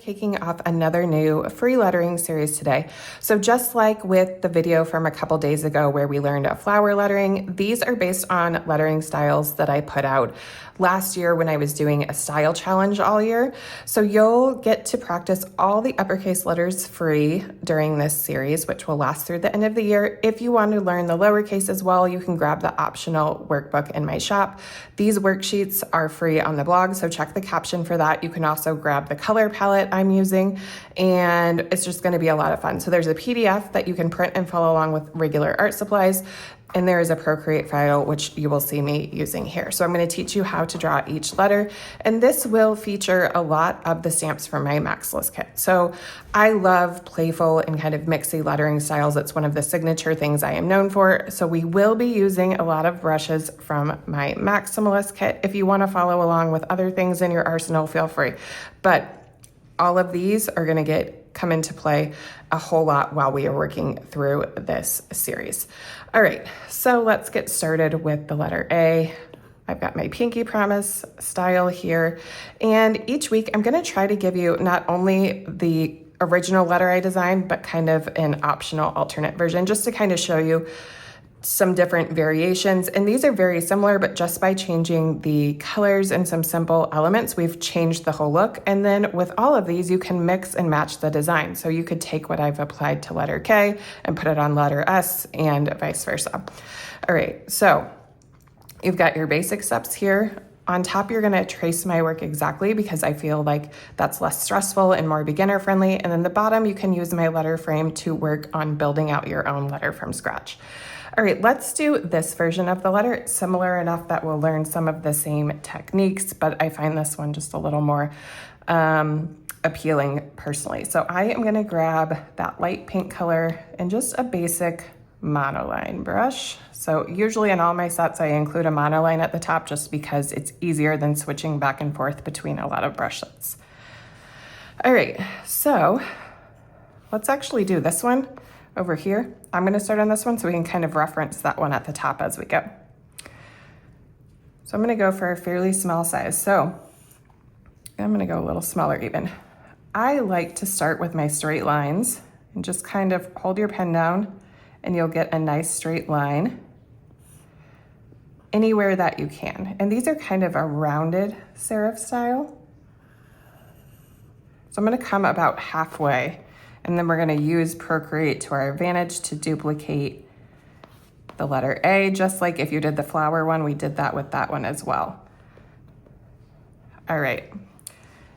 kicking off another new free lettering series today. So just like with the video from a couple days ago where we learned flower lettering, these are based on lettering styles that I put out last year when I was doing a style challenge all year. So you'll get to practice all the uppercase letters free during this series, which will last through the end of the year. If you want to learn the lowercase as well, you can grab the optional workbook in my shop. These worksheets are free on the blog, so check the caption for that. You can also grab the color palette I'm using, and it's just going to be a lot of fun. So there's a PDF that you can print and follow along with regular art supplies, and there is a Procreate file, which you will see me using here. So I'm going to teach you how to draw each letter, and this will feature a lot of the stamps from my Maxless kit. So I love playful and kind of mixy lettering styles. It's one of the signature things I am known for. So we will be using a lot of brushes from my Maximalist kit. If you want to follow along with other things in your arsenal, feel free. But all of these are going to come into play a whole lot while we are working through this series. All right, so let's get started with the letter A. I've got my Pinky Promise style here, and each week I'm going to try to give you not only the original letter I designed, but kind of an optional alternate version, just to kind of show you some different variations. And these are very similar, but just by changing the colors and some simple elements, we've changed the whole look. And then with all of these, you can mix and match the design. So you could take what I've applied to letter K and put it on letter S and vice versa. All right, so you've got your basic steps here. On top, you're gonna trace my work exactly because I feel like that's less stressful and more beginner friendly. And then the bottom, you can use my letter frame to work on building out your own letter from scratch. All right, let's do this version of the letter. It's similar enough that we'll learn some of the same techniques, but I find this one just a little more appealing personally. So I am gonna grab that light pink color and just a basic monoline brush. So usually in all my sets, I include a monoline at the top just because it's easier than switching back and forth between a lot of brush sets. All right, so let's actually do this one over here. I'm going to start on this one so we can kind of reference that one at the top as we go. So I'm going to go for a fairly small size. So I'm going to go a little smaller even. I like to start with my straight lines and just kind of hold your pen down and you'll get a nice straight line anywhere that you can. And these are kind of a rounded serif style. So I'm going to come about halfway, and then we're going to use Procreate to our advantage to duplicate the letter A, just like if you did the flower one, we did that with that one as well. All right.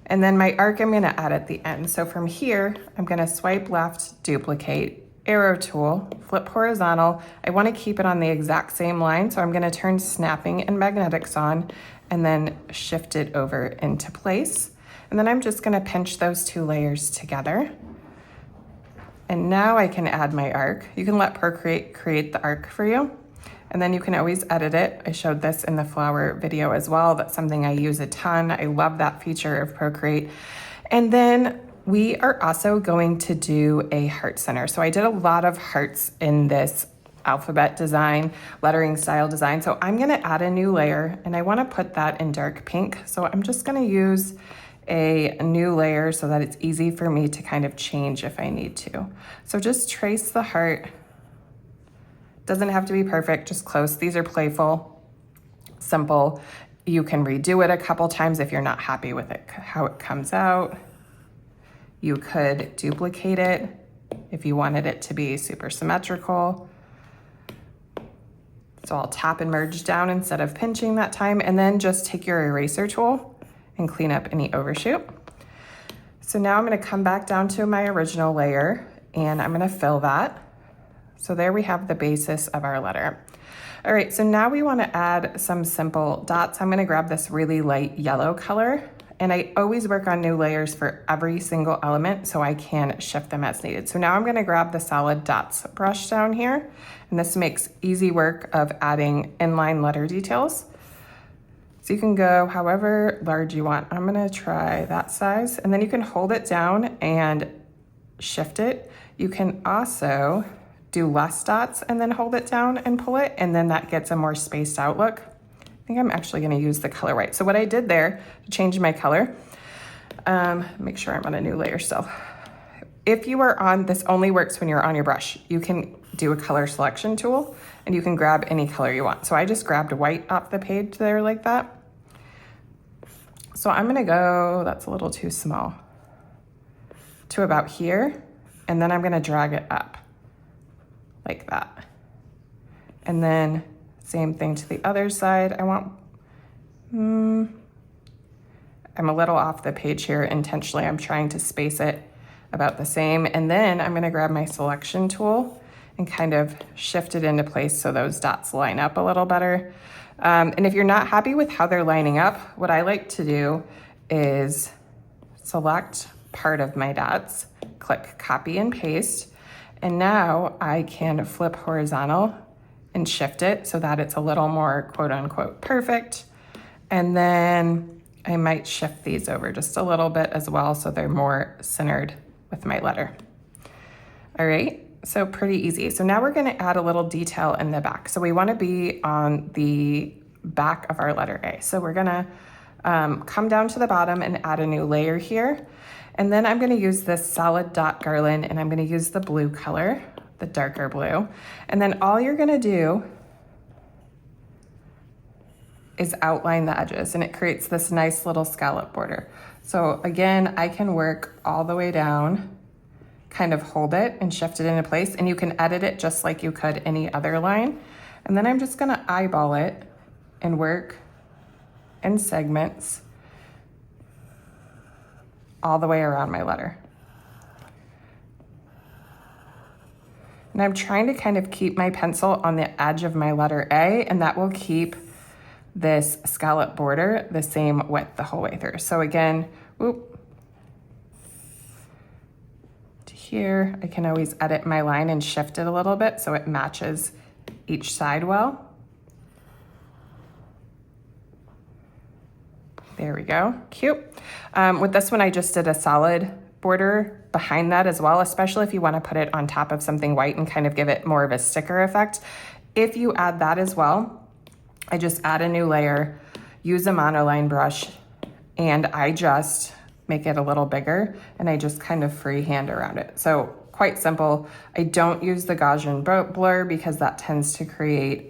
And then my arc I'm going to add at the end. So from here, I'm going to swipe left, duplicate, arrow tool, flip horizontal. I want to keep it on the exact same line, so I'm going to turn snapping and magnetics on and then shift it over into place. And then I'm just going to pinch those two layers together. And now I can add my arc. You can let Procreate create the arc for you, and then you can always edit it. I showed this in the flower video as well. That's something I use a ton. I love that feature of Procreate. And then we are also going to do a heart center. So I did a lot of hearts in this alphabet design, lettering style design. So I'm gonna add a new layer, and I wanna put that in dark pink. So I'm just gonna use a new layer so that it's easy for me to kind of change if I need to. So just trace the heart. Doesn't have to be perfect, just close. These are playful, simple. You can redo it a couple times if you're not happy with it, how it comes out. You could duplicate it if you wanted it to be super symmetrical. So I'll tap and merge down instead of pinching that time, and then just take your eraser tool and clean up any overshoot. So now I'm gonna come back down to my original layer and I'm gonna fill that. So there we have the basis of our letter. All right, so now we wanna add some simple dots. I'm gonna grab this really light yellow color, and I always work on new layers for every single element so I can shift them as needed. So now I'm gonna grab the solid dots brush down here, and this makes easy work of adding inline letter details. So you can go however large you want. I'm gonna try that size, and then you can hold it down and shift it. You can also do less dots and then hold it down and pull it, and then that gets a more spaced out look. I think I'm actually gonna use the color white. So what I did there to change my color, Make sure I'm on a new layer still. If you are on, this only works when you're on your brush. You can do a color selection tool and you can grab any color you want. So I just grabbed white off the page there like that. So I'm gonna go, that's a little too small, to about here. And then I'm gonna drag it up like that. And then same thing to the other side. I want, I'm a little off the page here intentionally. I'm trying to space it about the same. And then I'm gonna grab my selection tool and kind of shift it into place so those dots line up a little better. And if you're not happy with how they're lining up, what I like to do is select part of my dots, click copy and paste, and now I can flip horizontal and shift it so that it's a little more quote unquote perfect. And then I might shift these over just a little bit as well so they're more centered with my letter. All right, so pretty easy. So now we're gonna add a little detail in the back. So we wanna be on the back of our letter A. So we're gonna come down to the bottom and add a new layer here. And then I'm gonna use this solid dot garland and I'm gonna use the blue color, the darker blue. And then all you're gonna do is outline the edges and it creates this nice little scallop border. So again, I can work all the way down, kind of hold it and shift it into place, and you can edit it just like you could any other line. And then I'm just gonna eyeball it and work in segments all the way around my letter. And I'm trying to kind of keep my pencil on the edge of my letter A, and that will keep this scallop border the same width the whole way through. So again, whoop, to here, I can always edit my line and shift it a little bit so it matches each side well. There we go, cute. With this one, I just did a solid border behind that as well, especially if you wanna put it on top of something white and kind of give it more of a sticker effect. If you add that as well, I just add a new layer, use a monoline brush, and I just make it a little bigger and I just kind of freehand around it. So quite simple. I don't use the Gaussian blur because that tends to create,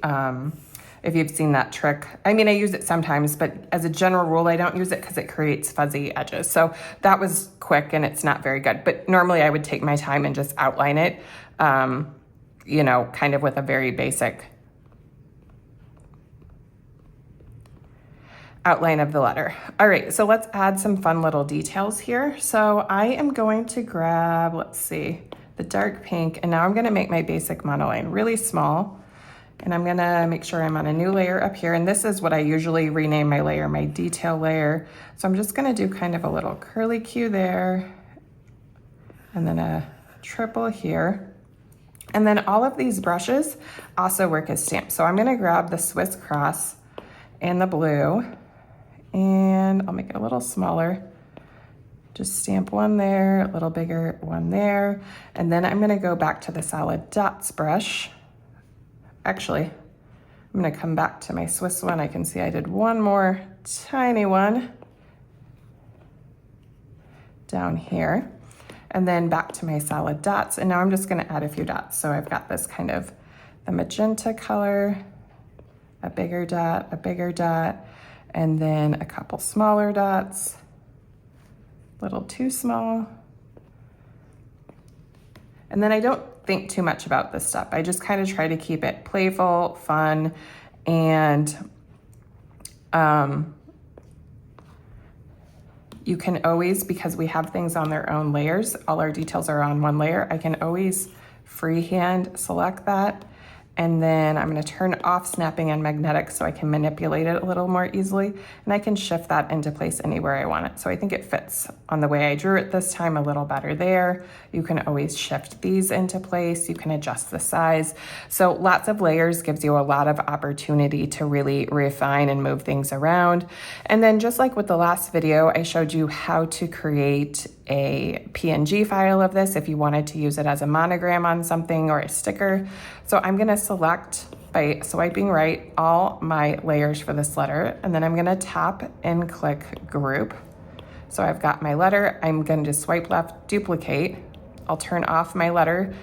if you've seen that trick, I mean, I use it sometimes, but as a general rule, I don't use it because it creates fuzzy edges. So that was quick and it's not very good. But normally I would take my time and just outline it, you know, kind of with a very basic outline of the letter. All right, so let's add some fun little details here. So I am going to grab, let's see, the dark pink, and now I'm gonna make my basic monoline really small. And I'm gonna make sure I'm on a new layer up here. And this is what I usually rename my layer, my detail layer. So I'm just gonna do kind of a little curly Q there, and then a triple here. And then all of these brushes also work as stamps. So I'm gonna grab the Swiss Cross and the blue, and I'll make it a little smaller. Just stamp one there, a little bigger one there. And then I'm gonna go back to the solid dots brush. Actually, I'm gonna come back to my Swiss one. I can see I did one more tiny one down here. And then back to my solid dots. And now I'm just gonna add a few dots. So I've got this kind of the magenta color, a bigger dot, and then a couple smaller dots, a little too small. And then I don't think too much about this stuff. I just kind of try to keep it playful, fun, and you can always, because we have things on their own layers, all our details are on one layer, I can always freehand select that. And then I'm gonna turn off snapping and magnetic so I can manipulate it a little more easily. And I can shift that into place anywhere I want it. So I think it fits on the way I drew it this time a little better there. You can always shift these into place. You can adjust the size. So lots of layers gives you a lot of opportunity to really refine and move things around. And then just like with the last video, I showed you how to create a PNG file of this if you wanted to use it as a monogram on something or a sticker. So I'm gonna select by swiping right all my layers for this letter, and then I'm gonna tap and click group. So I've got my letter. I'm going to swipe left, duplicate. I'll turn off my letter.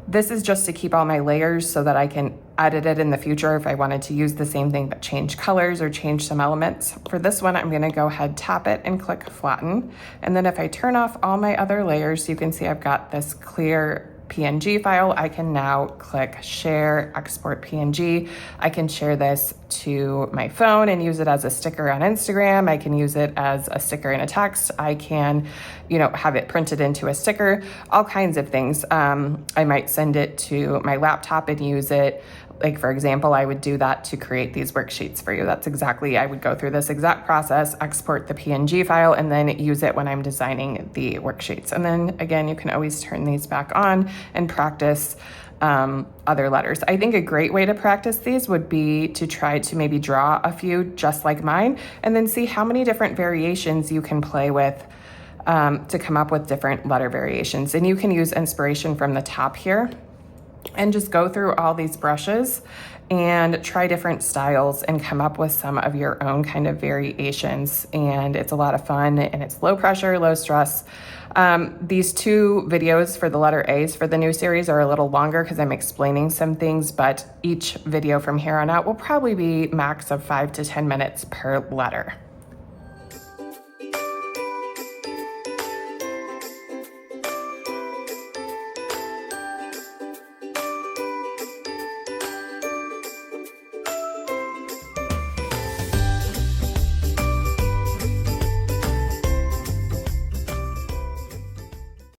This is just to keep all my layers so that I can edit it in the future if I wanted to use the same thing but change colors or change some elements. For this one, I'm going to go ahead, tap it, and click flatten. And then if I turn off all my other layers, you can see I've got this clear PNG file. I can now click share, export PNG. I can share this to my phone and use it as a sticker on Instagram. I can use it as a sticker in a text. I can, have it printed into a sticker, all kinds of things. I might send it to my laptop and use it. Like, for example, I would do that to create these worksheets for you. I would go through this exact process, export the PNG file, and then use it when I'm designing the worksheets. And then again, you can always turn these back on and practice other letters. I think a great way to practice these would be to try to maybe draw a few just like mine, and then see how many different variations you can play with to come up with different letter variations. And you can use inspiration from the top here and just go through all these brushes and try different styles and come up with some of your own kind of variations. And it's a lot of fun, and it's low pressure, low stress. These 2 videos for the letter A's for the new series are a little longer because I'm explaining some things, but each video from here on out will probably be max of 5 to 10 minutes per letter.